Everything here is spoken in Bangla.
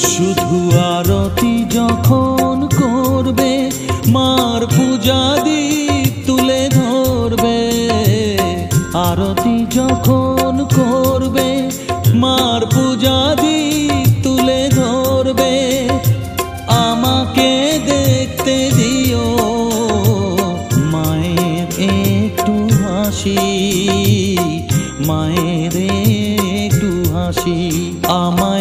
শুধু আরতি যখন করবে, মার পূজা দীপ তুলে ধরবে। আরতি যখন করবে, মার পূজা দীপ তুলে ধরবে। আমাকে দেখতে দিও মায়ের একটু হাসি, মায়ের একটু হাসি। আমায়